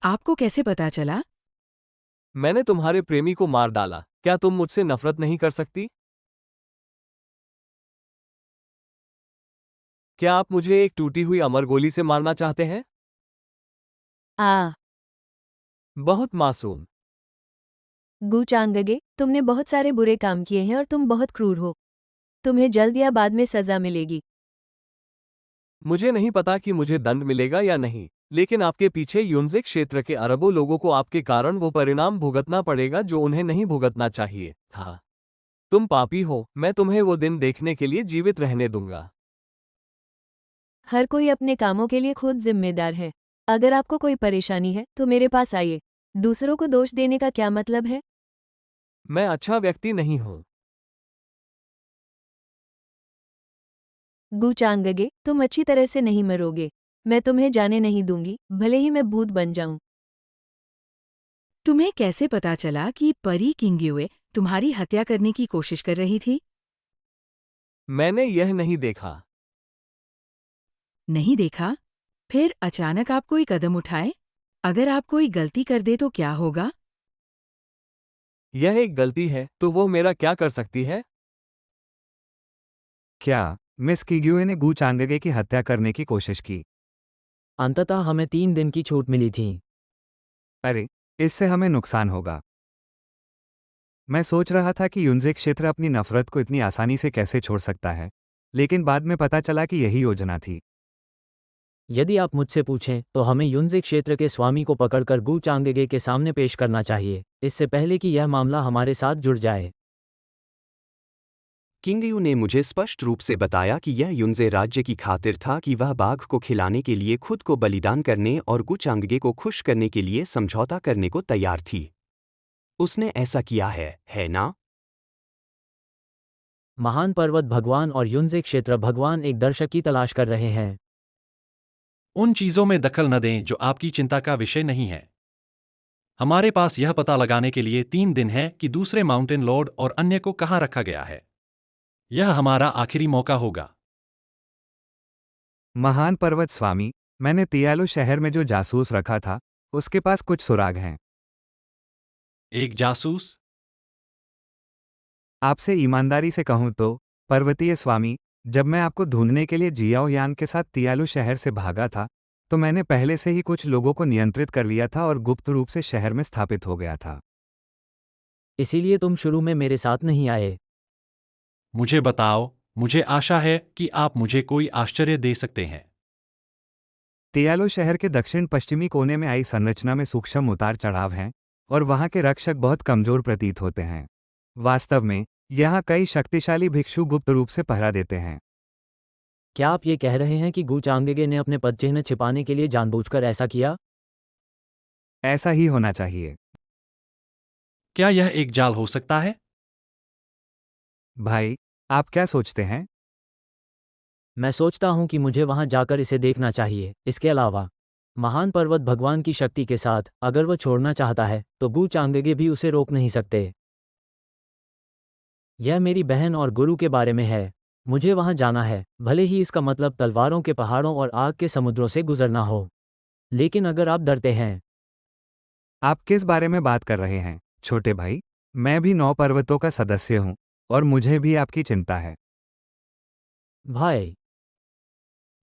आपको कैसे पता चला? मैंने तुम्हारे प्रेमी को मार डाला। क्या तुम मुझसे नफरत नहीं कर सकती? क्या आप मुझे एक टूटी हुई अमर गोली से मारना चाहते हैं? आ बहुत मासूम। गू चांगगे, तुमने बहुत सारे बुरे काम किए हैं और तुम बहुत क्रूर हो। तुम्हें जल्द या बाद में सजा मिलेगी। मुझे नहीं पता कि मुझे दंड मिलेगा या नहीं, लेकिन आपके पीछे युनज़िक क्षेत्र के अरबों लोगों को आपके कारण वो परिणाम भुगतना पड़ेगा जो उन्हें नहीं भुगतना चाहिए था। तुम पापी हो, मैं तुम्हें वो दिन देखने के लिए जीवित रहने दूंगा। हर कोई अपने कामों के लिए खुद जिम्मेदार है। अगर आपको कोई परेशानी है तो मेरे पास आइए। दूसरों को दोष देने का क्या मतलब है? मैं अच्छा व्यक्ति नहीं हूं। गू चांगगे, तुम अच्छी तरह से नहीं मरोगे। मैं तुम्हें जाने नहीं दूंगी, भले ही मैं भूत बन जाऊं। तुम्हें कैसे पता चला कि परी किंग्युए तुम्हारी हत्या करने की कोशिश कर रही थी? मैंने यह नहीं देखा। नहीं देखा? फिर अचानक आप कोई कदम उठाए? अगर आप कोई गलती कर दे तो क्या होगा? यह एक गलती है, तो वो मेरा क्या कर सकती है? क्या मिस किग्यूए ने गू चांगगे की हत्या करने की कोशिश की? अंततः हमें 3 दिन की छूट मिली थी। अरे, इससे हमें नुकसान होगा। मैं सोच रहा था कि युनज़िक क्षेत्र अपनी नफरत को इतनी आसानी से कैसे छोड़ सकता है, लेकिन बाद में पता चला कि यही योजना थी। यदि आप मुझसे पूछें तो हमें युनज़िक क्षेत्र के स्वामी को पकड़कर गू चांगगे के सामने पेश करना चाहिए, इससे पहले कि यह मामला हमारे साथ जुड़ जाए। किंगयू ने मुझे स्पष्ट रूप से बताया कि यह युनज़े राज्य की खातिर था कि वह बाघ को खिलाने के लिए खुद को बलिदान करने और गुचांगगे को खुश करने के लिए समझौता करने को तैयार थी। उसने ऐसा किया है ना? महान पर्वत भगवान और युनज़िक क्षेत्र भगवान एक दर्शक की तलाश कर रहे हैं। उन चीजों में दखल न दें जो आपकी चिंता का विषय नहीं है। हमारे पास यह पता लगाने के लिए 3 दिन है कि दूसरे माउंटेन लॉर्ड और अन्य को कहाँ रखा गया है। यह हमारा आखिरी मौका होगा। महान पर्वत स्वामी, मैंने तियालो शहर में जो जासूस रखा था, उसके पास कुछ सुराग हैं। एक जासूस? आपसे ईमानदारी से कहूं तो, पर्वतीय स्वामी, जब मैं आपको ढूंढने के लिए जियाओ यान के साथ तियालु शहर से भागा था, तो मैंने पहले से ही कुछ लोगों को नियंत्रित कर लिया था और गुप्त रूप से शहर में स्थापित हो गया था। इसीलिए तुम शुरू में मेरे साथ नहीं आए। मुझे बताओ, मुझे आशा है कि आप मुझे कोई आश्चर्य दे सकते हैं। तियालो शहर के दक्षिण पश्चिमी कोने में आई संरचना में सूक्ष्म उतार चढ़ाव हैं, और वहां के रक्षक बहुत कमजोर प्रतीत होते हैं। वास्तव में, यहाँ कई शक्तिशाली भिक्षु गुप्त रूप से पहरा देते हैं। क्या आप ये कह रहे हैं कि गू चांगगे ने अपने पदचिह्न छिपाने के लिए जानबूझकर ऐसा किया? ऐसा ही होना चाहिए। क्या यह एक जाल हो सकता है? भाई, आप क्या सोचते हैं? मैं सोचता हूं कि मुझे वहां जाकर इसे देखना चाहिए। इसके अलावा, महान पर्वत भगवान की शक्ति के साथ, अगर वह छोड़ना चाहता है, तो गू चांगगे भी उसे रोक नहीं सकते। यह मेरी बहन और गुरु के बारे में है। मुझे वहां जाना है, भले ही इसका मतलब तलवारों के पहाड़ों और आग के समुद्रों से गुजरना हो। लेकिन अगर आप डरते हैं। आप किस बारे में बात कर रहे हैं, छोटे भाई? मैं भी 9 पर्वतों का सदस्य हूं, और मुझे भी आपकी चिंता है। भाई,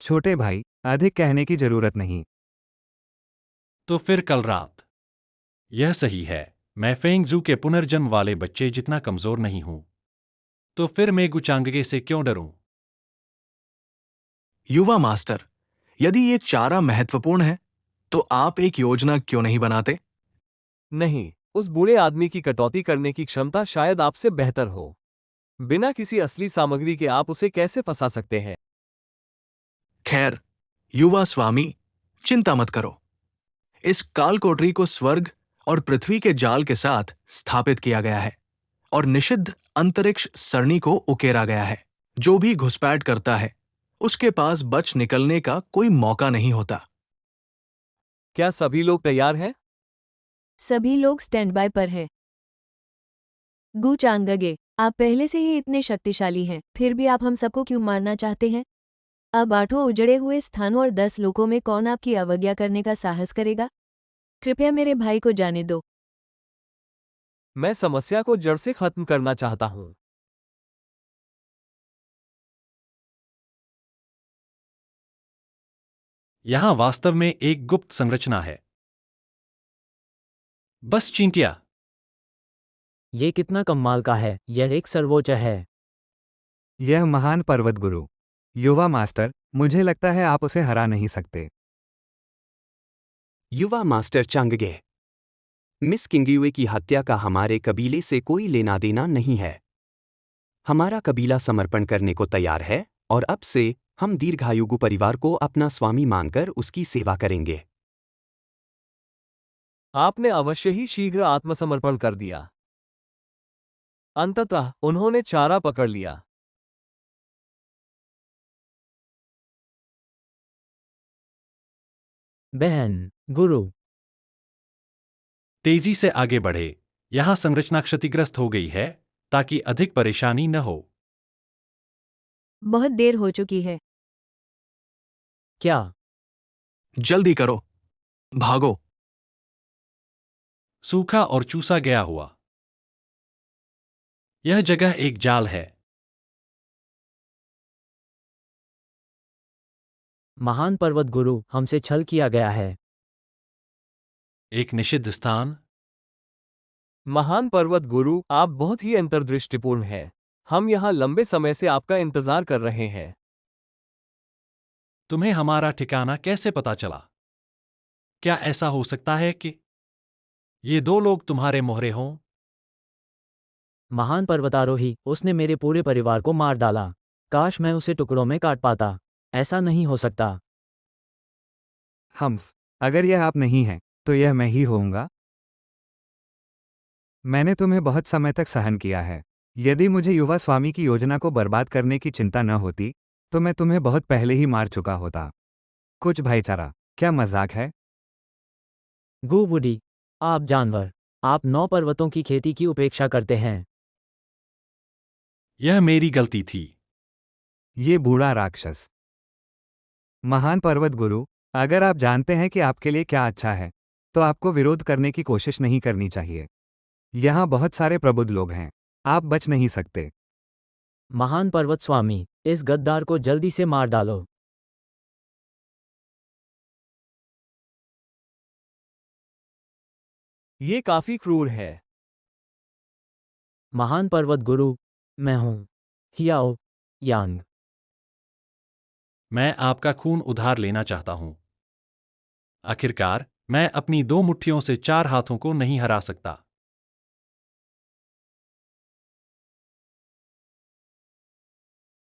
छोटे भाई, अधिक कहने की जरूरत नहीं। तो फिर कल रात। यह सही है, मैं फेंगजू के पुनर्जन्म वाले बच्चे जितना कमजोर नहीं हूं। तो फिर मैं गुचांगगे से क्यों डरूं? युवा मास्टर, यदि ये चारा महत्वपूर्ण है, तो आप एक योजना क्यों नहीं बनाते? नहीं, उस बूढ़े आदमी की कटौती करने की क्षमता शायद आपसे बेहतर हो। बिना किसी असली सामग्री के आप उसे कैसे फंसा सकते हैं? खैर, युवा स्वामी, चिंता मत करो। इस काल कोठरी को स्वर्ग और पृथ्वी के जाल के साथ स्थापित किया गया है, और निषिद्ध अंतरिक्ष सरणी को उकेरा गया है। जो भी घुसपैठ करता है, उसके पास बच निकलने का कोई मौका नहीं होता। क्या सभी लोग तैयार हैं? सभी लोग स्टैंड बाय पर है। गू चांगगे, आप पहले से ही इतने शक्तिशाली हैं, फिर भी आप हम सबको क्यों मारना चाहते हैं? अब 8 उजड़े हुए स्थानों और 10 लोगों में कौन आपकी अवज्ञा करने का साहस करेगा? कृपया मेरे भाई को जाने दो। मैं समस्या को जड़ से खत्म करना चाहता हूँ। यहाँ वास्तव में एक गुप्त संरचना है। बस चींटियां। ये कितना कमाल का है, यह एक सर्वोच्च है। यह महान पर्वत गुरु युवा मास्टर, मुझे लगता है आप उसे हरा नहीं सकते। युवा मास्टर चांगगे, मिस किंगयुए की हत्या का हमारे कबीले से कोई लेना देना नहीं है। हमारा कबीला समर्पण करने को तैयार है और अब से हम दीर्घायुगु परिवार को अपना स्वामी मानकर उसकी सेवा करेंगे। आपने अवश्य ही शीघ्र आत्मसमर्पण कर दिया। अंततः उन्होंने चारा पकड़ लिया। बहन, गुरु। तेजी से आगे बढ़े। यहाँ संरचना क्षतिग्रस्त हो गई है ताकि अधिक परेशानी न हो। बहुत देर हो चुकी है। क्या? जल्दी करो, भागो। सूखा और चूसा गया हुआ। यह जगह एक जाल है। महान पर्वत गुरु, हमसे छल किया गया है। एक निषिद्ध स्थान। महान पर्वत गुरु, आप बहुत ही अंतर्दृष्टिपूर्ण हैं। हम यहाँ लंबे समय से आपका इंतजार कर रहे हैं। तुम्हें हमारा ठिकाना कैसे पता चला? क्या ऐसा हो सकता है कि ये दो लोग तुम्हारे मोहरे हों? महान पर्वतारोही, उसने मेरे पूरे परिवार को मार डाला। काश मैं उसे टुकड़ों में काट पाता। ऐसा नहीं हो सकता। हम्फ, अगर यह आप नहीं हैं, तो यह मैं ही होऊंगा। मैंने तुम्हें बहुत समय तक सहन किया है। यदि मुझे युवा स्वामी की योजना को बर्बाद करने की चिंता न होती, तो मैं तुम्हें बहुत पहले ही मार चुका होता। कुछ भाईचारा, क्या मजाक है? गुवुडी, आप जानवर, आप 9 पर्वतों की खेती की उपेक्षा करते हैं। यह मेरी गलती थी। ये बूढ़ा राक्षस। महान पर्वत गुरु, अगर आप जानते हैं कि आपके लिए क्या अच्छा है, तो आपको विरोध करने की कोशिश नहीं करनी चाहिए। यहाँ बहुत सारे प्रबुद्ध लोग हैं, आप बच नहीं सकते। महान पर्वत स्वामी, इस गद्दार को जल्दी से मार डालो। ये काफी क्रूर है। महान पर्वत गुरु, मैं हूं हियाओ यांग। मैं आपका खून उधार लेना चाहता हूं। आखिरकार, मैं अपनी 2 मुट्ठियों से 4 हाथों को नहीं हरा सकता।